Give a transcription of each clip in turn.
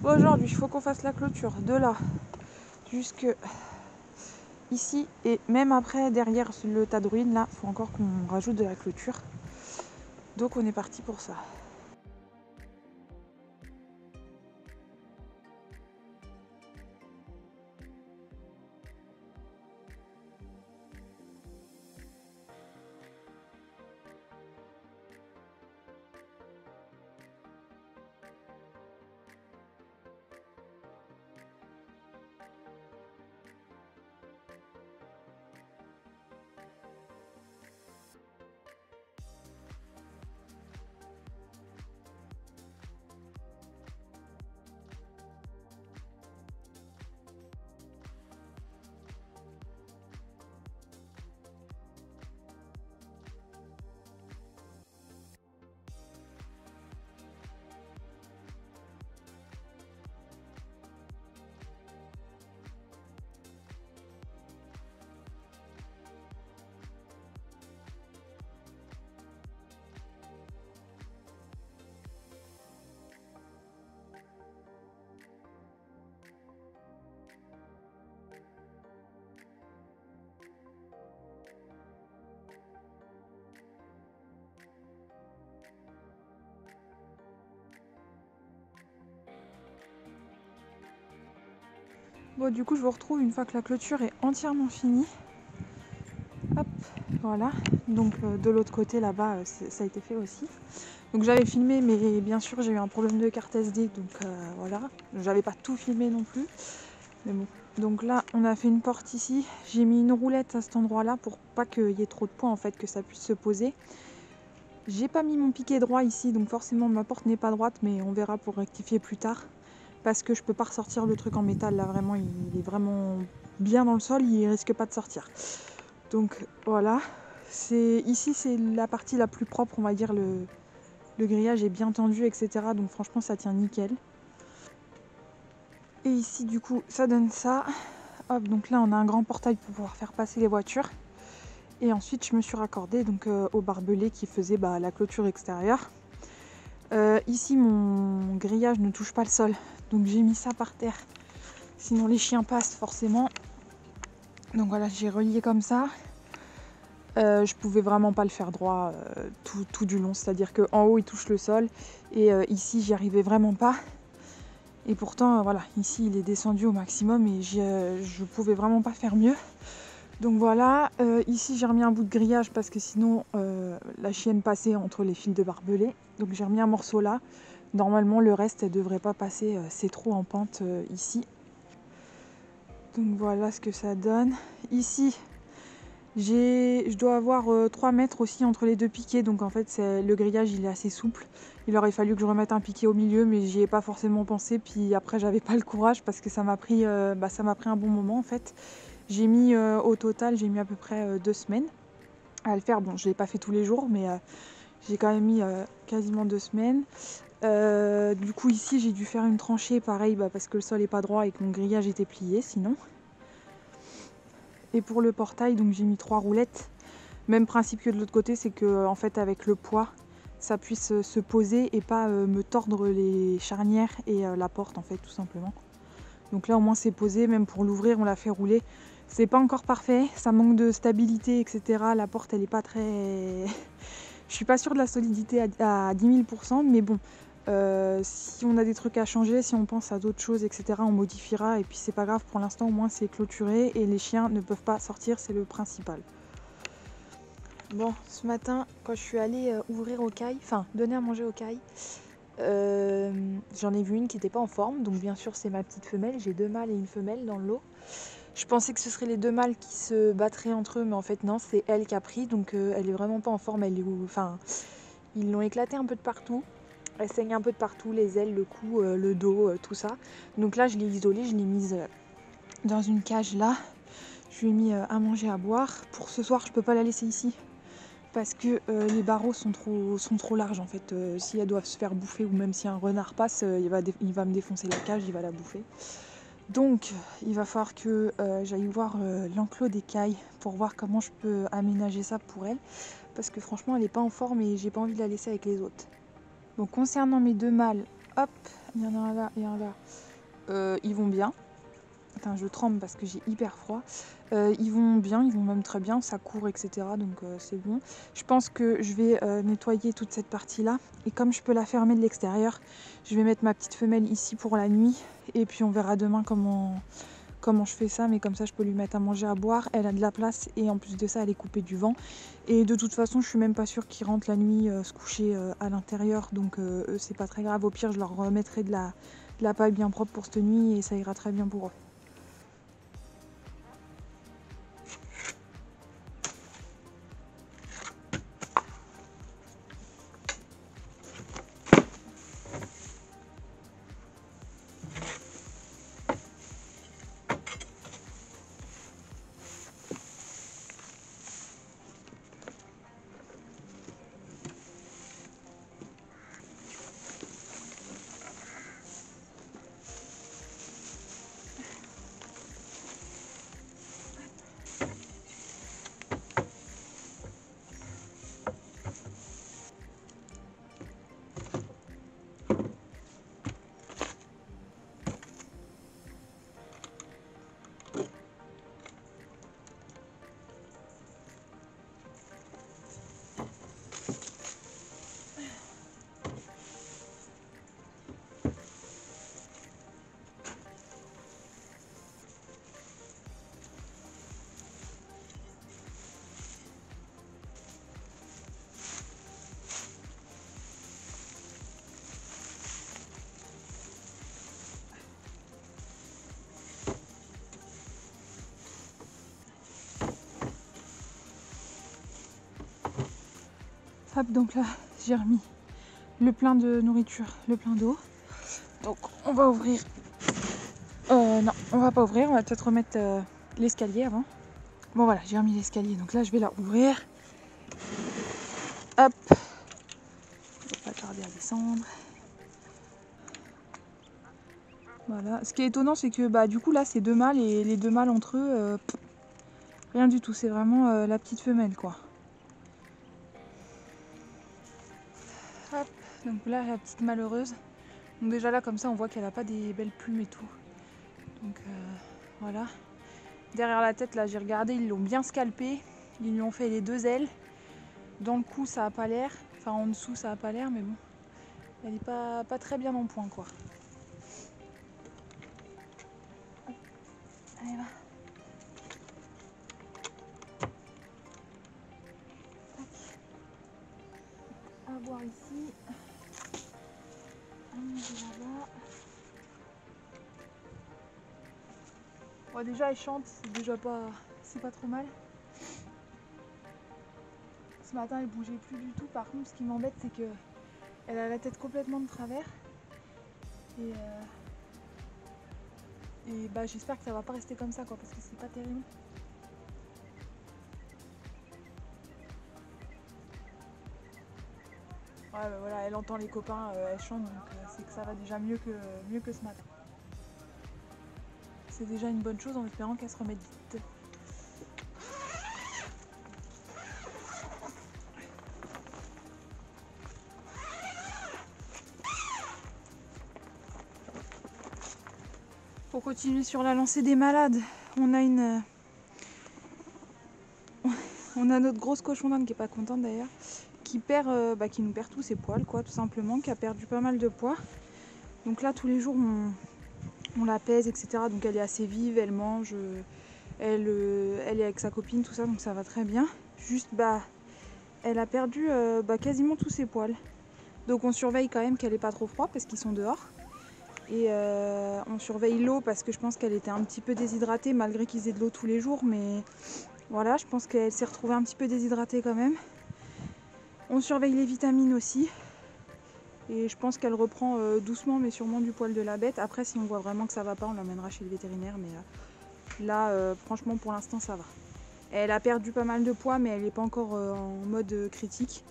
Aujourd'hui, il faut qu'on fasse la clôture de là jusque ici et même après derrière le tas de ruines là, il faut encore qu'on rajoute de la clôture. Donc on est parti pour ça. Bon, du coup, je vous retrouve une fois que la clôture est entièrement finie. Hop, voilà. Donc, de l'autre côté, là-bas, ça a été fait aussi. Donc, j'avais filmé, mais bien sûr, j'ai eu un problème de carte SD. Donc, voilà. J'avais pas tout filmé non plus. Mais bon. Donc là, on a fait une porte ici. J'ai mis une roulette à cet endroit-là pour pas qu'il y ait trop de poids, en fait, que ça puisse se poser. J'ai pas mis mon piquet droit ici, donc forcément, ma porte n'est pas droite, mais on verra pour rectifier plus tard. Parce que je peux pas ressortir le truc en métal là, vraiment il est vraiment bien dans le sol, il risque pas de sortir. Donc voilà, ici c'est la partie la plus propre, on va dire, le grillage est bien tendu, etc. Donc franchement ça tient nickel. Et ici du coup ça donne ça. Hop, donc là on a un grand portail pour pouvoir faire passer les voitures. Et ensuite je me suis raccordée donc au barbelé qui faisait la clôture extérieure. Ici mon grillage ne touche pas le sol, donc j'ai mis ça par terre. Sinon les chiens passent forcément. Donc voilà, j'ai relié comme ça. Je pouvais vraiment pas le faire droit tout du long. C'est-à-dire qu'en haut il touche le sol. Et ici j'y arrivais vraiment pas. Et pourtant voilà, ici il est descendu au maximum et je pouvais vraiment pas faire mieux. Donc voilà, ici j'ai remis un bout de grillage parce que sinon la chienne passait entre les fils de barbelé. Donc j'ai remis un morceau là. Normalement le reste elle devrait pas passer, c'est trop en pente ici. Donc voilà ce que ça donne. Ici, je dois avoir 3 mètres aussi entre les deux piquets. Donc en fait, le grillage il est assez souple. Il aurait fallu que je remette un piquet au milieu, mais j'y ai pas forcément pensé. Puis après, j'avais pas le courage parce que ça m'a pris un bon moment en fait. J'ai mis au total, j'ai mis à peu près 2 semaines à le faire. Bon, je l'ai pas fait tous les jours, mais j'ai quand même mis quasiment 2 semaines. Du coup ici j'ai dû faire une tranchée pareil parce que le sol est pas droit et que mon grillage était plié sinon. Et pour le portail donc j'ai mis 3 roulettes. Même principe que de l'autre côté, c'est que en fait avec le poids ça puisse se poser et pas me tordre les charnières et la porte en fait tout simplement. Donc là au moins c'est posé, même pour l'ouvrir on l'a fait rouler. C'est pas encore parfait, ça manque de stabilité etc. La porte elle est pas très... Je suis pas sûre de la solidité à 10 000%, mais bon, si on a des trucs à changer, si on pense à d'autres choses, etc., on modifiera. Et puis c'est pas grave, pour l'instant, au moins c'est clôturé et les chiens ne peuvent pas sortir, c'est le principal. Bon, ce matin, quand je suis allée ouvrir aux cailles, enfin donner à manger aux cailles, j'en ai vu une qui n'était pas en forme. Donc bien sûr, c'est ma petite femelle. J'ai 2 mâles et une femelle dans le lot. Je pensais que ce seraient les 2 mâles qui se battraient entre eux, mais en fait non, c'est elle qui a pris, donc elle est vraiment pas en forme. Ils l'ont éclatée un peu de partout. Elle saigne un peu de partout, les ailes, le cou, le dos, tout ça. Donc là, je l'ai isolée, je l'ai mise dans une cage là. Je lui ai mis à manger, à boire. Pour ce soir, je peux pas la laisser ici parce que les barreaux sont trop larges en fait. Si elles doivent se faire bouffer ou même si un renard passe, il va me défoncer la cage, il va la bouffer. Donc il va falloir que j'aille voir l'enclos des cailles pour voir comment je peux aménager ça pour elle. Parce que franchement elle n'est pas en forme et j'ai pas envie de la laisser avec les autres. Donc concernant mes 2 mâles, hop, il y en a un là et un là. Ils vont bien. Enfin, je tremble parce que j'ai hyper froid. Ils vont bien, ils vont même très bien, ça court, etc. Donc c'est bon. Je pense que je vais nettoyer toute cette partie-là. Et comme je peux la fermer de l'extérieur, je vais mettre ma petite femelle ici pour la nuit. Et puis on verra demain comment je fais ça. Mais comme ça, je peux lui mettre à manger, à boire. Elle a de la place et en plus de ça, elle est coupée du vent. Et de toute façon, je suis même pas sûre qu'ils rentrent la nuit se coucher à l'intérieur. Donc c'est pas très grave. Au pire, je leur remettrai de la paille bien propre pour cette nuit et ça ira très bien pour eux. Hop, donc là, j'ai remis le plein de nourriture, le plein d'eau. Donc on va ouvrir. Non, on va pas ouvrir, on va peut-être remettre l'escalier avant. Bon voilà, j'ai remis l'escalier, donc là je vais la ouvrir. Hop. On va pas tarder à descendre. Voilà. Ce qui est étonnant, c'est que bah du coup là c'est deux mâles et les deux mâles entre eux, rien du tout. C'est vraiment la petite femelle quoi. Hop. Donc là la petite malheureuse. Donc déjà là comme ça on voit qu'elle a pas des belles plumes et tout. Donc voilà. Derrière la tête là j'ai regardé, ils l'ont bien scalpé. Ils lui ont fait les deux ailes. Dans le cou ça a pas l'air. Enfin en dessous ça a pas l'air mais bon. Elle est pas très bien en point quoi. Allez va. À boire ici. À manger là-bas. Bon, déjà elle chante, c'est pas trop mal. Ce matin elle bougeait plus du tout. Par contre ce qui m'embête c'est que elle a la tête complètement de travers. Et bah j'espère que ça va pas rester comme ça quoi parce que c'est pas terrible. Ouais bah voilà, elle entend les copains, elle chante donc c'est que ça va déjà mieux que ce matin. C'est déjà une bonne chose en espérant qu'elle se remette vite. Pour continuer sur la lancée des malades, on a notre grosse cochon d'Inde qui est pas contente d'ailleurs, qui nous perd tous ses poils quoi tout simplement, qui a perdu pas mal de poids. Donc là tous les jours on la pèse etc. Donc elle est assez vive, elle mange, elle est avec sa copine tout ça donc ça va très bien. Juste elle a perdu quasiment tous ses poils. Donc on surveille quand même qu'elle ait pas trop froid parce qu'ils sont dehors. Et on surveille l'eau parce que je pense qu'elle était un petit peu déshydratée malgré qu'ils aient de l'eau tous les jours. Mais voilà, je pense qu'elle s'est retrouvée un petit peu déshydratée quand même. On surveille les vitamines aussi. Et je pense qu'elle reprend doucement mais sûrement du poil de la bête. Après si on voit vraiment que ça va pas, on l'emmènera chez le vétérinaire. Mais là franchement pour l'instant ça va. Elle a perdu pas mal de poids mais elle n'est pas encore en mode critique.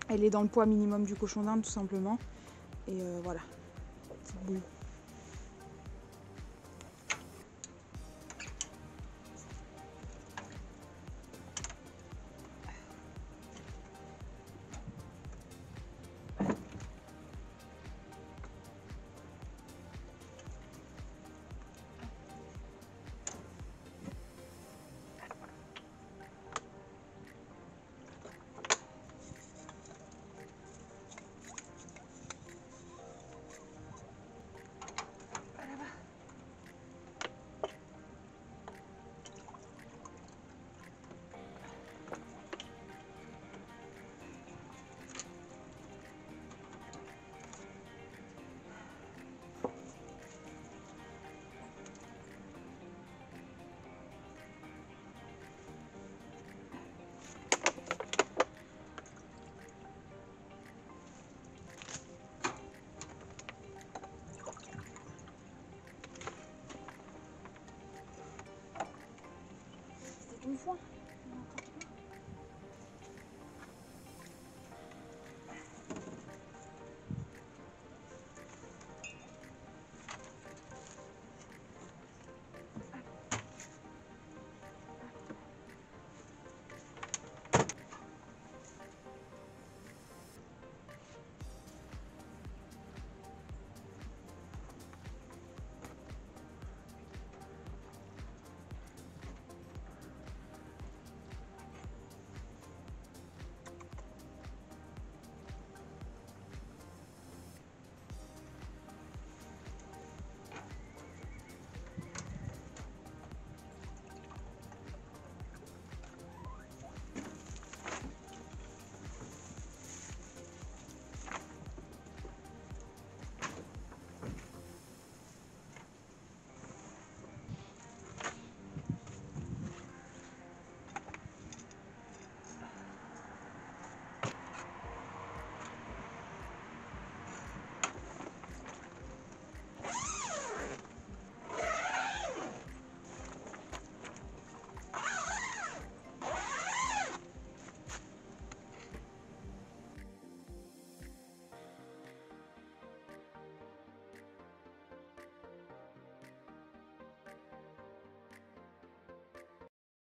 Elle est dans le poids minimum du cochon d'Inde tout simplement. Et voilà. Petite boule. foin.